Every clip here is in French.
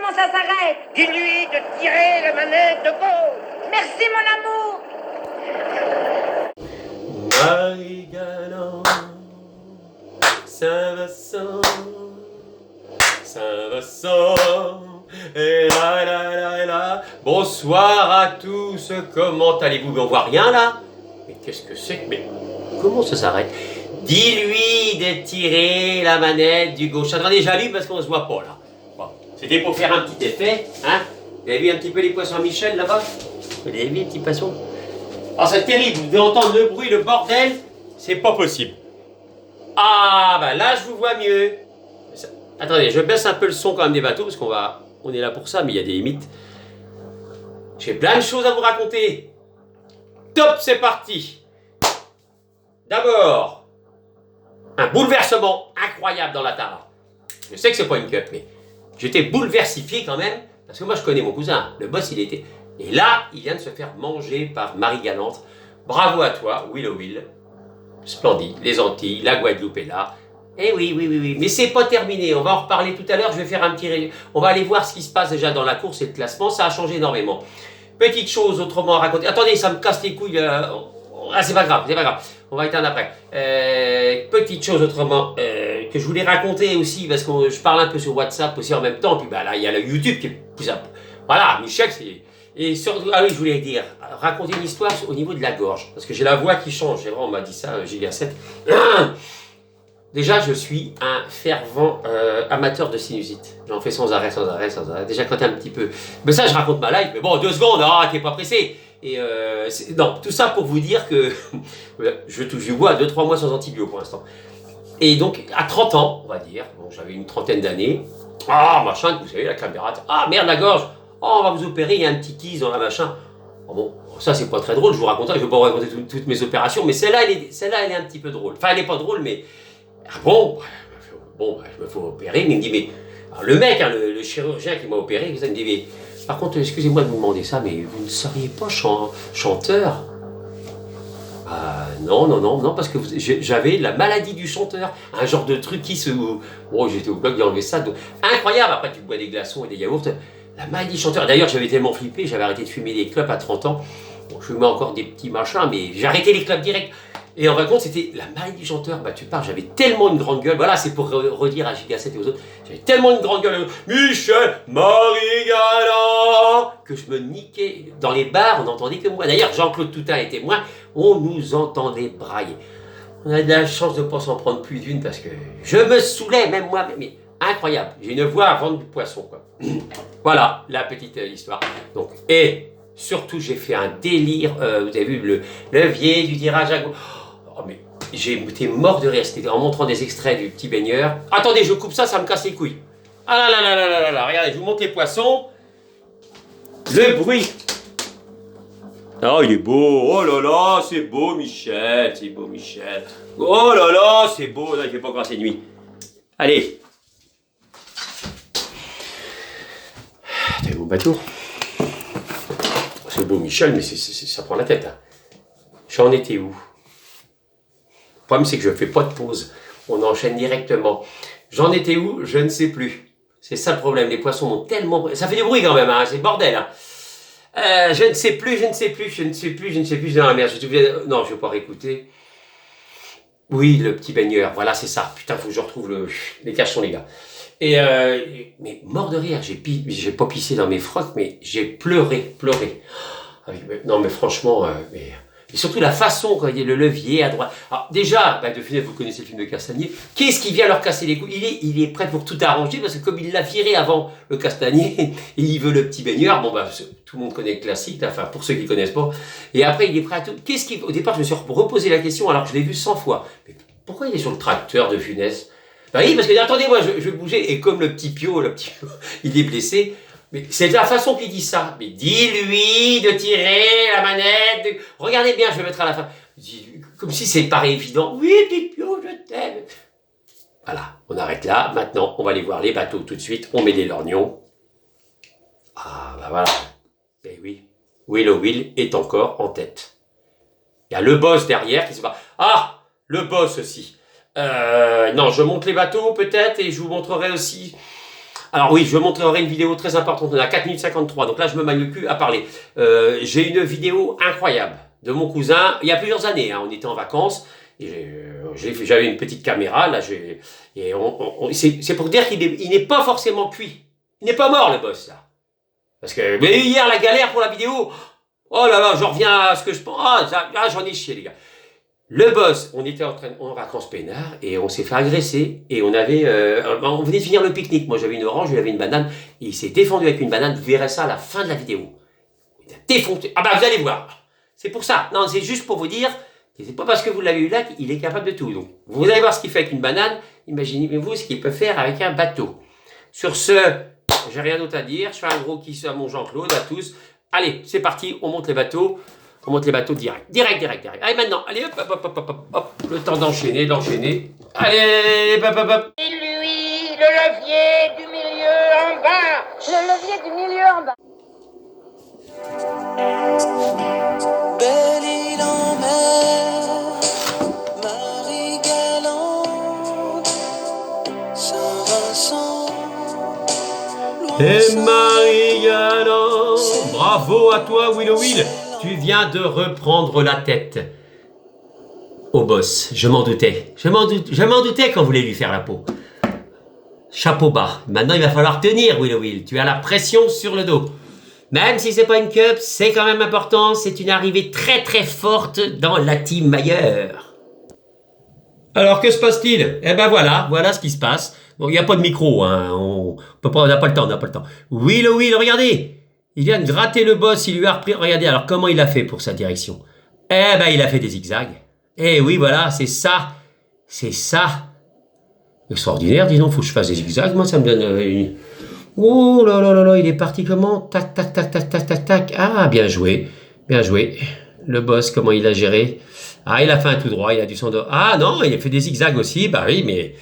comment ça s'arrête? Dis-lui de tirer la manette de gauche. Merci, mon amour. Marie-Galante, Saint-Vincent, Saint-Vincent, et là. Bonsoir à tous, comment allez-vous? Mais on voit rien là? Mais qu'est-ce que c'est? Mais comment ça s'arrête? Dis-lui de tirer la manette du gauche. Attendez, j'allume parce qu'on ne se voit pas là. Bon, c'était pour faire un petit effet, hein? Vous avez vu un petit peu les poissons Michel là-bas? Vous avez vu les petits poissons? Ah, c'est terrible, vous devez entendre le bruit, le bordel, c'est pas possible. Ah, bah là, je vous vois mieux. Attendez, je baisse un peu le son quand même des bateaux, parce on est là pour ça, mais il y a des limites. J'ai plein de choses à vous raconter. Top, c'est parti. D'abord, un bouleversement incroyable dans la Tara. Je sais que c'est pas une cup, mais j'étais bouleversifié quand même, parce que moi je connais mon cousin, le boss il était... Et là, il vient de se faire manger par Marie-Galante. Bravo à toi, Willow Will. Splendide, les Antilles, la Guadeloupe est là. Eh oui. Mais c'est pas terminé, on va en reparler tout à l'heure, je vais faire un petit... On va aller voir ce qui se passe déjà dans la course et le classement, ça a changé énormément. Petite chose autrement à raconter. Attendez, ça me casse les couilles. Ah, c'est pas grave. On va éteindre après. Petite chose autrement que je voulais raconter aussi, parce que je parle un peu sur WhatsApp aussi en même temps. Puis bah, là, il y a le YouTube qui est plus... Voilà, Michel, c'est... Et surtout, ah oui, je voulais dire, raconter une histoire au niveau de la gorge, parce que j'ai la voix qui change, on m'a dit ça, Giga 7. Déjà, je suis un fervent amateur de sinusite. J'en fais sans arrêt. Déjà, quand t'es un petit peu... Mais ça, je raconte ma life, mais bon, 2 secondes, t'es pas pressé. Et non, tout ça pour vous dire que je touche du bois 2-3 mois sans antibio pour l'instant. Et donc, à 30 ans, on va dire, bon, j'avais une trentaine d'années, machin, vous savez, la caméra, merde, la gorge. Oh, on va vous opérer, il y a un petit tease dans la machin. Oh bon, ça c'est pas très drôle, je vous raconte, je vais pas vous raconter toutes mes opérations, mais celle-là, elle est un petit peu drôle. Enfin, elle est pas drôle, mais... Ah bon, je me fais opérer, mais il me dit, mais... Alors, le mec, le chirurgien qui m'a opéré, il me dit, mais... Par contre, excusez-moi de vous demander ça, mais vous ne seriez pas chanteur? Non, parce que j'avais la maladie du chanteur, un genre de truc qui se... Bon, j'étais au bloc, j'ai enlevé ça, donc... Incroyable, après tu bois des glaçons et des yaourts. La maladie chanteur. D'ailleurs, j'avais tellement flippé, j'avais arrêté de fumer des clopes à 30 ans. Bon, je fumais encore des petits machins, mais j'ai arrêté les clopes direct. Et en fin de compte, c'était la maladie chanteur. Bah, tu parles, j'avais tellement une grande gueule. Voilà, c'est pour redire à Giga 7 et aux autres. J'avais tellement une grande gueule. Michel, Marie-Galante, que je me niquais. Dans les bars, on n'entendait que moi. D'ailleurs, Jean-Claude Toutain et témoin, on nous entendait brailler. On a de la chance de ne pas s'en prendre plus d'une parce que je me saoulais, même moi. Mais incroyable. J'ai une voix à vendre du poisson, quoi. Voilà, la petite histoire. Donc, et surtout, j'ai fait un délire. Vous avez vu le levier du tirage à gauche. Oh, mais j'étais mort de rire. C'était en montrant des extraits du petit baigneur. Attendez, je coupe ça, ça me casse les couilles. Ah là, regardez, je vous montre les poissons. Le bruit. Oh, il est beau. Oh là là, c'est beau, Michel. C'est beau, Michel. Oh là là, c'est beau. Là, il fait pas encore assez nuit. Allez. T'as mon bateau. C'est beau, Michel, mais ça prend la tête. Hein. J'en étais où? Le problème, c'est que je ne fais pas de pause. On enchaîne directement. J'en étais où? Je ne sais plus. C'est ça le problème. Les poissons ont tellement... Ça fait du bruit quand même, hein. C'est le bordel. Hein. Je ne sais plus. Je suis dans la merde. Non, je ne vais pas réécouter. Oui, le petit baigneur. Voilà, c'est ça. Putain, faut que je retrouve les cachons, les gars. Mais mort de rire, j'ai pas pissé dans mes frocs, mais j'ai pleuré. Non, mais franchement, et surtout la façon quand il y a le levier à droite. Alors déjà, de Funès, vous connaissez le film de Castagnier. Qu'est-ce qui vient leur casser les couilles? Il est prêt pour tout arranger parce que comme il l'a viré avant le Castagnier, et il veut le petit baigneur. Bon tout le monde connaît le classique, enfin pour ceux qui connaissent pas. Et après il est prêt à tout. Au départ, je me suis reposé la question alors que je l'ai vu 100 fois. Mais pourquoi il est sur le tracteur de Funès? Bah oui, parce que attendez, moi je bougeais et comme le petit Pio, il est blessé. Mais c'est la façon qu'il dit ça. Mais dis-lui de tirer la manette. Regardez bien, je vais mettre à la fin. Comme si c'est paraît évident. Oui, petit Pio, je t'aime. Voilà, on arrête là. Maintenant, on va aller voir les bateaux tout de suite. On met des lorgnons. Ah, bah voilà. Eh oui, Willow Will est encore en tête. Il y a le boss derrière qui se bat. Ah, le boss aussi. Non, je monte les bateaux peut-être et je vous montrerai aussi Alors oui, je vous montrerai une vidéo très importante. On est à 4 minutes 53, donc là je me maille le cul à parler. J'ai une vidéo incroyable de mon cousin, il y a plusieurs années, hein, on était en vacances, j'avais une petite caméra, là, c'est pour dire qu'il n'est pas forcément cuit. Il n'est pas mort le boss là. Parce que mais hier la galère pour la vidéo, oh là là, j'en reviens à ce que je pense, j'en ai chié les gars. Le boss, on était en vacances peinard et on s'est fait agresser et on venait de finir le pique-nique. Moi j'avais une orange, lui avait une banane et il s'est défendu avec une banane. Vous verrez ça à la fin de la vidéo. Il a défoncé. Ah bah vous allez voir. C'est pour ça. Non, c'est juste pour vous dire que c'est pas parce que vous l'avez eu là qu'il est capable de tout. Donc vous allez voir ce qu'il fait avec une banane. Imaginez-vous ce qu'il peut faire avec un bateau. Sur ce, j'ai rien d'autre à dire. Je fais un gros kiss à mon Jean-Claude, à tous. Allez, c'est parti, on monte les bateaux. On monte les bateaux direct. Allez, maintenant, allez, hop. Le temps d'enchaîner. Allez, hop. Et lui, le levier du milieu en bas. Le levier du milieu en bas. Belle île en mer, Marie-Galante, Saint-Vincent. Et Marie-Galante. Bravo à toi, Willow Will. Tu viens de reprendre la tête au boss. Je m'en doutais. Je m'en doutais quand vous voulez lui faire la peau. Chapeau bas. Maintenant, il va falloir tenir, Willow Will. Tu as la pression sur le dos. Même si c'est pas une cup, c'est quand même important. C'est une arrivée très très forte dans la team Mayer. Alors, que se passe-t-il? Eh ben voilà ce qui se passe. Bon, il n'y a pas de micro, hein. On n'a pas le temps. Willow Will, regardez. Il vient de gratter le boss, il lui a repris. Regardez, alors comment il a fait pour sa direction? Eh ben, il a fait des zigzags. Eh oui, voilà, c'est ça. Extraordinaire, dis donc, faut que je fasse des zigzags. Moi, ça me donne une... Oh là là là là, il est parti comment? Tac. Ah, bien joué. Le boss, comment il a géré? Ah, il a fait un tout droit, il a du son de... Ah non, il a fait des zigzags aussi, bah oui, mais...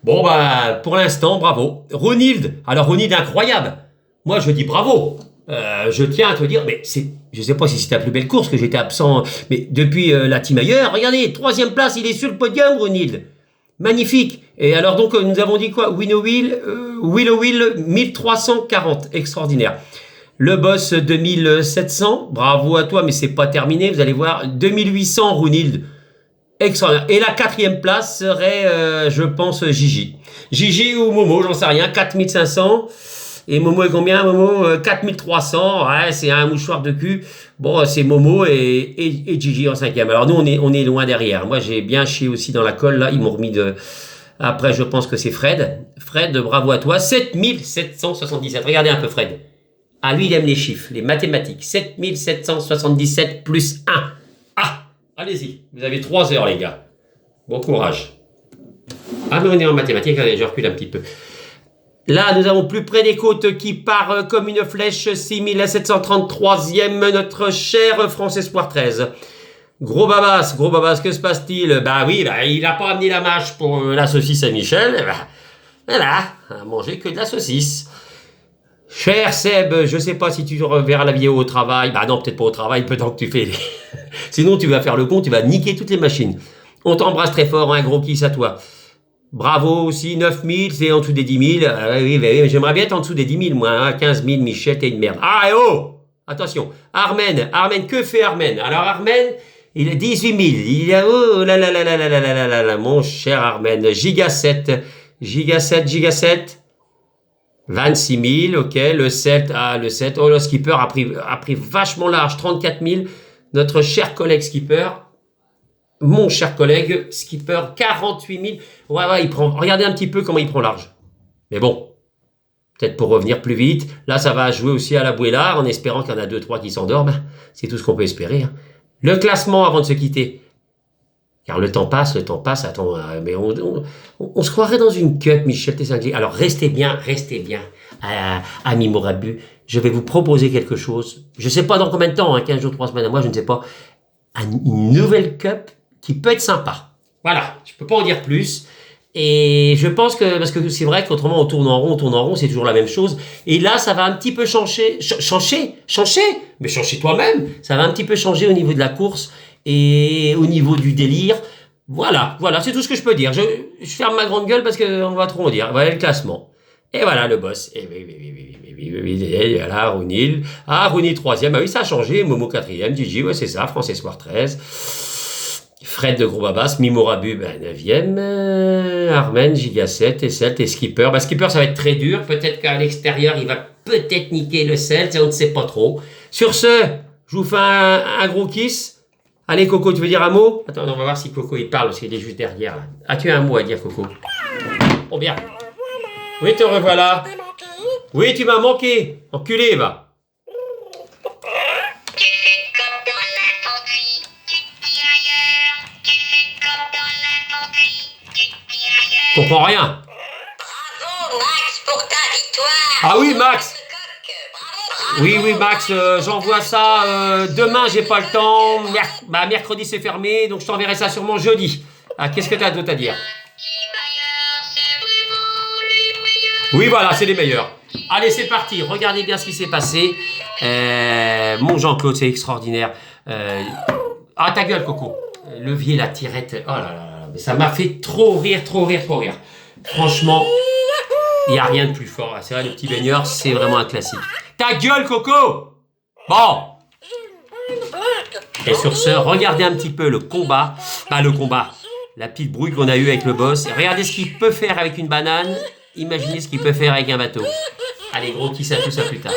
Bon, bah, pour l'instant, bravo. Ronilde, alors Ronilde, incroyable. Moi, je dis bravo. Je tiens à te dire, mais je sais pas si c'est ta plus belle course que j'étais absent, mais depuis la team ailleurs, regardez, 3e place, il est sur le podium, Ronilde. Magnifique. Et alors donc, nous avons dit quoi? Willow Will, 1340, extraordinaire. Le boss 2700, bravo à toi, mais c'est pas terminé, vous allez voir, 2800 Ronilde. Extraordinaire. Et la 4e place serait, je pense, Gigi. Gigi ou Momo, j'en sais rien, 4500. Et Momo est combien, Momo? 4300, ouais, c'est un mouchoir de cul. Bon, c'est Momo et Gigi en 5e. Alors nous, on est loin derrière. Moi, j'ai bien chié aussi dans la colle, là. Ils m'ont remis de... Après, je pense que c'est Fred. Fred, bravo à toi. 7777. Regardez un peu, Fred. Ah, lui, il aime les chiffres, les mathématiques. 7777 plus 1. Ah, allez-y. Vous avez 3 heures, les gars. Bon courage. Ah, mais on est en mathématiques. Allez, je recule un petit peu. Là, nous avons plus près des côtes qui part comme une flèche, 6733e, notre cher France Espoir 13. Gros babas, que se passe-t-il? Bah oui, il n'a pas amené la mâche pour la saucisse à Michel. Voilà, à manger que de la saucisse. Cher Seb, je sais pas si tu reverras la vidéo au travail. Bah non, peut-être pas au travail, peut-être que tu fais... Sinon, tu vas faire le con, tu vas niquer toutes les machines. On t'embrasse très fort, un gros kiss à toi. Bravo aussi, 9000, c'est en dessous des 10 000. Oui, j'aimerais bien être en dessous des 10 000, moi. Hein. 15 000, Michel, t'es une merde. Ah, et oh! Attention. Armen, que fait Armen? Alors, Armen, il a 18 000. Il a, oh là là là là là là là là là, mon cher Armen. Giga 7. 26 000, ok. Le 7, oh, le skipper a pris vachement large, 34 000. Notre cher collègue skipper. Mon cher collègue, skipper, 48 000. Ouais, il prend. Regardez un petit peu comment il prend large. Mais bon, peut-être pour revenir plus vite. Là, ça va jouer aussi à la bouée-là, en espérant qu'il y en a 2-3 qui s'endorment. C'est tout ce qu'on peut espérer. Hein. Le classement avant de se quitter. Car le temps passe, attends, mais on se croirait dans une cup, Michel Tessinglier. Alors, restez bien, ami Morabu. Je vais vous proposer quelque chose. Je ne sais pas dans combien de temps, 15 jours, 3 semaines à moi, je ne sais pas. Une nouvelle cup qui peut être sympa. Voilà, je peux pas en dire plus. Et je pense que, parce que c'est vrai qu'autrement on tourne en rond, c'est toujours la même chose. Et là, ça va un petit peu changer. Mais change toi-même. Ça va un petit peu changer au niveau de la course et au niveau du délire. Voilà, c'est tout ce que je peux dire. Je ferme ma grande gueule parce qu'on va trop en dire. Voilà le classement. Et voilà le boss. Et oui, voilà, Rounil. Ah, Rounil 3e. Ah oui, ça a changé. Momo 4e. Gigi, ouais, c'est ça. France Espoir 13. Fred de Gros Babas. Mimorabu, 9e. Armen, Giga 7. Et Celt et Skipper. Skipper, ça va être très dur. Peut-être qu'à l'extérieur, il va peut-être niquer le Celt. On ne sait pas trop. Sur ce, je vous fais un gros kiss. Allez, Coco, tu veux dire un mot? Attends, on va voir si Coco il parle parce qu'il est juste derrière. As-tu un mot à dire, Coco? Oh bien. Oui, te revoilà. Oui, tu m'as manqué. Enculé, va. Comprends rien. Bravo Max pour ta victoire. Ah oui, Max. Bravo. Oui, Max, j'envoie ça demain, j'ai pas le temps. Mercredi, c'est fermé, donc je t'enverrai ça sûrement jeudi. Ah, qu'est-ce que tu as d'autre à dire? Oui, voilà, c'est les meilleurs. Allez, c'est parti. Regardez bien ce qui s'est passé. Mon Jean-Claude, c'est extraordinaire. Ah, ta gueule, Coco. Levier, la tirette. Oh là là là. Mais ça m'a fait trop rire. Franchement, il n'y a rien de plus fort. C'est vrai, le petit baigneur, c'est vraiment un classique. Ta gueule, Coco. Bon. Et sur ce, regardez un petit peu le combat. La petite brouille qu'on a eue avec le boss. Regardez ce qu'il peut faire avec une banane. Imaginez ce qu'il peut faire avec un bateau. Allez, gros kiss à tous, à plus tard.